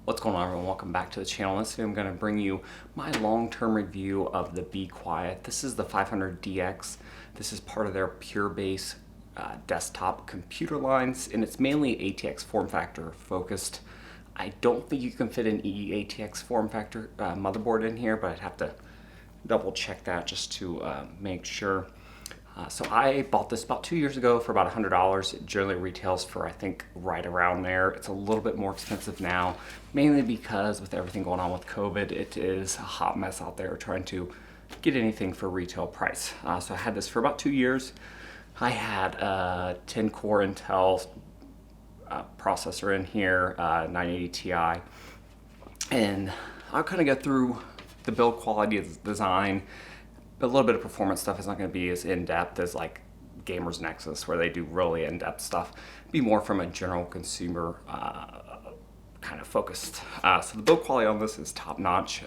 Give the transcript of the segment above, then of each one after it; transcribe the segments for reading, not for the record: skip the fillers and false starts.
What's going on, everyone? Welcome back to the channel. In this video I'm going to bring you my long-term review of the Be Quiet. This is the 500DX. This is part of their Pure Base desktop computer lines, and it's mainly ATX form factor focused. I don't think you can fit an ATX form factor motherboard in here, but I'd have to double check that just to make sure. So I bought this about 2 years ago for about $100. It generally retails for, I think, right around there. It's a little bit more expensive now, mainly because with everything going on with COVID, it is a hot mess out there trying to get anything for retail price. So I had this for about 2 years. I had a 10-core Intel processor in here, 980 Ti, and I'll kind of go through the build quality of the design. A little bit of performance stuff is not going to be as in-depth as like Gamers Nexus, where they do really in-depth stuff. Be more from a general consumer kind of focused. So the build quality on this is top-notch.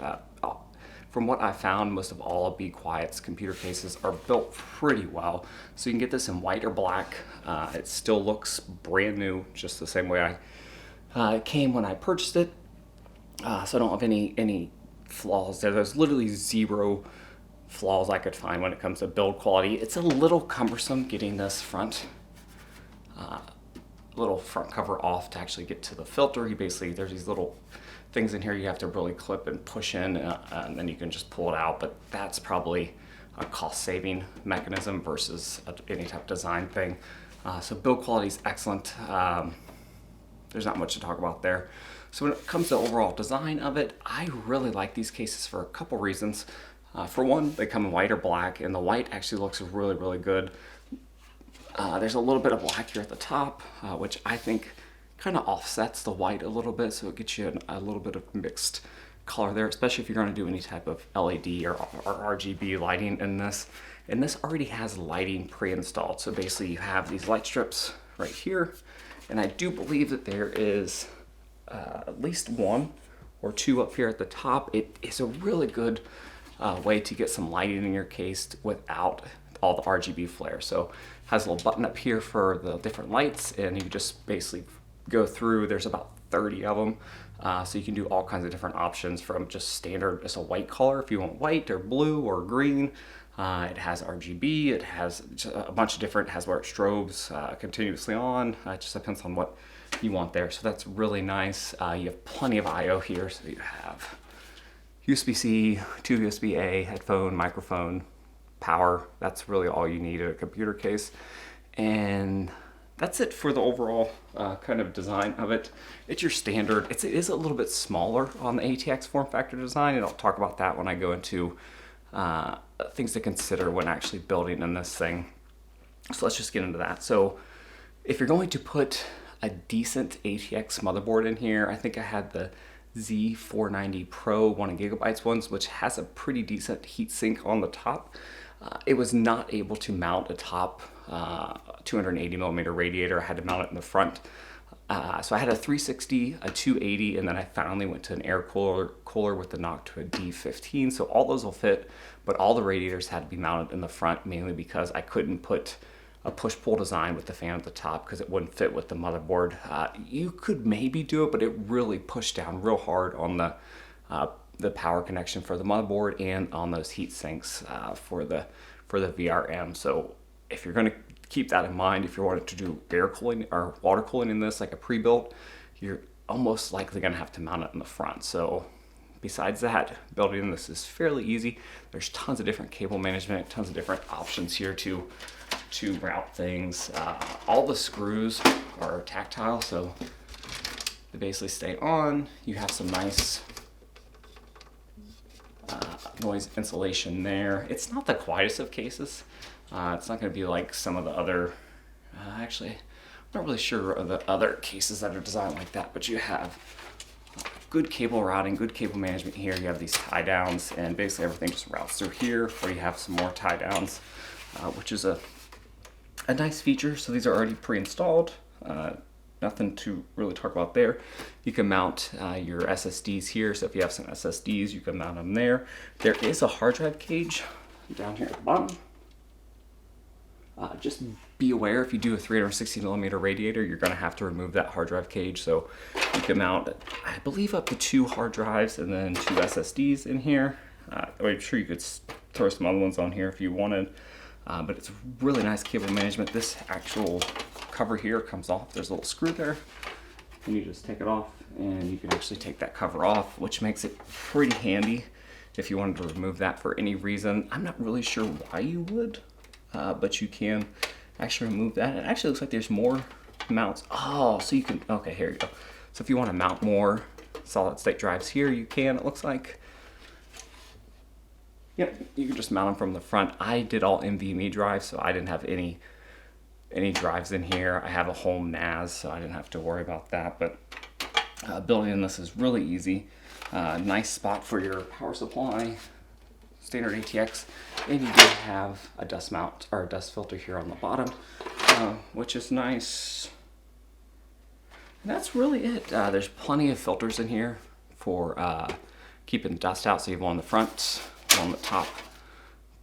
From what I found, most of all of Be Quiet's computer cases are built pretty well. So you can get this in white or black. It still looks brand new, just the same way it came when I purchased it. So I don't have any flaws there. There's literally zero flaws I could find when it comes to build quality. It's a little cumbersome getting this little front cover off to actually get to the filter. There's these little things in here you have to really clip and push in, and then you can just pull it out, but that's probably a cost-saving mechanism versus any type of design thing. So build quality is excellent. There's not much to talk about there. So when it comes to overall design of it, I really like these cases for a couple reasons. For one, they come in white or black, and the white actually looks really, really good. There's a little bit of black here at the top, which I think kind of offsets the white a little bit, so it gets you a little bit of mixed color there, especially if you're going to do any type of LED or RGB lighting in this. And this already has lighting pre-installed, so basically you have these light strips right here, and I do believe that there is at least one or two up here at the top. It is a really good way to get some lighting in your case without all the RGB flare. So it has a little button up here for the different lights, and you just basically go through. There's about 30 of them, so you can do all kinds of different options from just standard, just a white color if you want white or blue or green. It has RGB, it has a bunch of different, it has where it strobes continuously on. It just depends on what you want there. So that's really nice. You have plenty of I/O here, so you have USB-C, 2 USB-A, headphone, microphone, power. That's really all you need in a computer case. And that's it for the overall kind of design of it. It's your standard. It is a little bit smaller on the ATX form factor design, and I'll talk about that when I go into things to consider when actually building in this thing. So let's just get into that. So if you're going to put a decent ATX motherboard in here, I think I had the Z490 Pro 1GB ones, which has a pretty decent heatsink on the top. It was not able to mount a top 280mm radiator. I had to mount it in the front. So I had a 360, a 280, and then I finally went to an air cooler with the knock to a D15. So all those will fit, but all the radiators had to be mounted in the front, mainly because I couldn't put a push-pull design with the fan at the top because it wouldn't fit with the motherboard. You could maybe do it, but it really pushed down real hard on the power connection for the motherboard and on those heat sinks for the VRM. So if you're going to keep that in mind, if you're wanting to do air cooling or water cooling in this, like a pre-built, you're almost likely going to have to mount it in the front. So besides that, building this is fairly easy. There's tons of different cable management, tons of different options here to route things. All the screws are tactile, so they basically stay on. You have some nice noise insulation there. It's not the quietest of cases. It's not going to be like some of the other, actually, I'm not really sure of the other cases that are designed like that, but you have good cable routing, good cable management here. You have these tie downs, and basically everything just routes through here, where you have some more tie downs, which is a nice feature. So these are already pre-installed. Nothing to really talk about there. You can mount your SSDs here. So if you have some SSDs, you can mount them there. There is a hard drive cage down here at the bottom. Just be aware, if you do a 360 millimeter radiator, you're going to have to remove that hard drive cage. So you can mount, I believe, up to 2 hard drives and then 2 SSDs in here. I'm sure you could throw some other ones on here if you wanted, but it's really nice cable management. This actual cover here comes off. There's a little screw there, and you just take it off, and you can actually take that cover off, which makes it pretty handy if you wanted to remove that for any reason. I'm not really sure why you would, but you can actually remove that. It actually looks like there's more mounts. Oh, so you can, okay, here you go. So if you want to mount more solid state drives here, you can, it looks like. Yep, you can just mount them from the front. I did all NVMe drives, so I didn't have any drives in here. I have a home NAS, so I didn't have to worry about that. But building this is really easy. Nice spot for your power supply, standard ATX, and you do have a dust mount or a dust filter here on the bottom, which is nice. And that's really it. There's plenty of filters in here for keeping dust out. So you have one on the front, one on the top,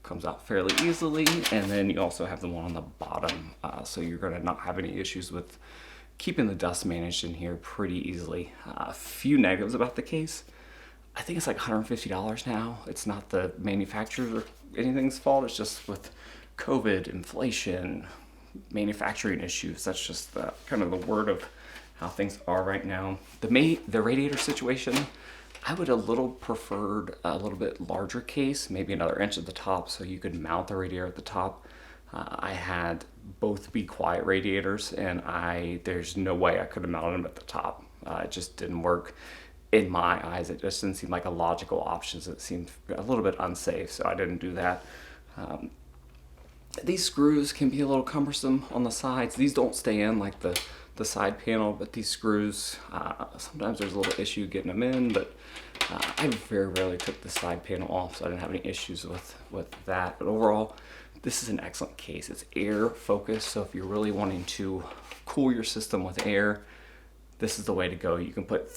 comes out fairly easily, and then you also have the one on the bottom. So you're going to not have any issues with keeping the dust managed in here pretty easily. A few negatives about the case. I think it's like $150 now. It's not the manufacturer or anything's fault. It's just with COVID, inflation, manufacturing issues. That's just the kind of the word of how things are right now. The radiator situation, I would have preferred a little bit larger case, maybe another inch at the top, so you could mount the radiator at the top. I had both Be Quiet radiators, and there's no way I could have mounted them at the top. It just didn't work. In my eyes, it just didn't seem like a logical option. It seemed a little bit unsafe, so I didn't do that. These screws can be a little cumbersome on the sides. These don't stay in like the side panel, but these screws, sometimes there's a little issue getting them in, but I very rarely took the side panel off, so I didn't have any issues with that. But overall, this is an excellent case. It's air focused, so if you're really wanting to cool your system with air, this is the way to go. You can put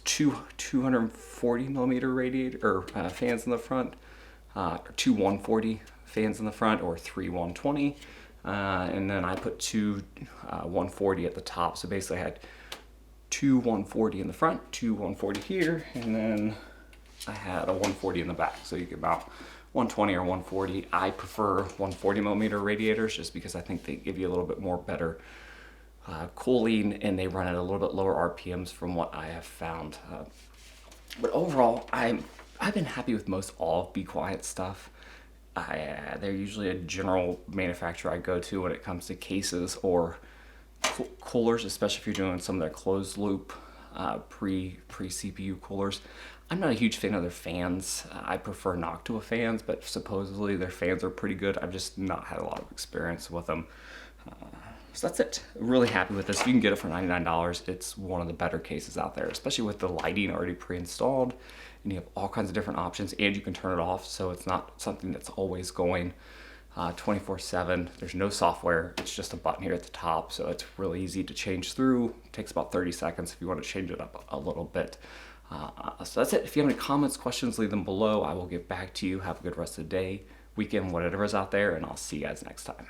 240 millimeter radiator or fans in the front, 2 140 fans in the front, or 3 120. And then I put 2 140 at the top. So basically I had 2 140 in the front, 2 140 here, and then I had a 140 in the back. So you get about 120 or 140. I prefer 140 millimeter radiators just because I think they give you a little bit more better cooling, and they run at a little bit lower RPMs from what I have found. But overall, I've been happy with most all of Be Quiet stuff. They're usually a general manufacturer I go to when it comes to cases or coolers, especially if you're doing some of their closed loop pre-CPU coolers. I'm not a huge fan of their fans. I prefer Noctua fans, but supposedly their fans are pretty good. I've just not had a lot of experience with them. So that's it. Really happy with this. You can get it for $99. It's one of the better cases out there, especially with the lighting already pre-installed, and you have all kinds of different options, and you can turn it off, so it's not something that's always going 24/7. There's no software. It's just a button here at the top, so it's really easy to change through. It takes about 30 seconds if you want to change it up a little bit. So that's it. If you have any comments, questions, leave them below. I will get back to you. Have a good rest of the day, weekend, whatever is out there, and I'll see you guys next time.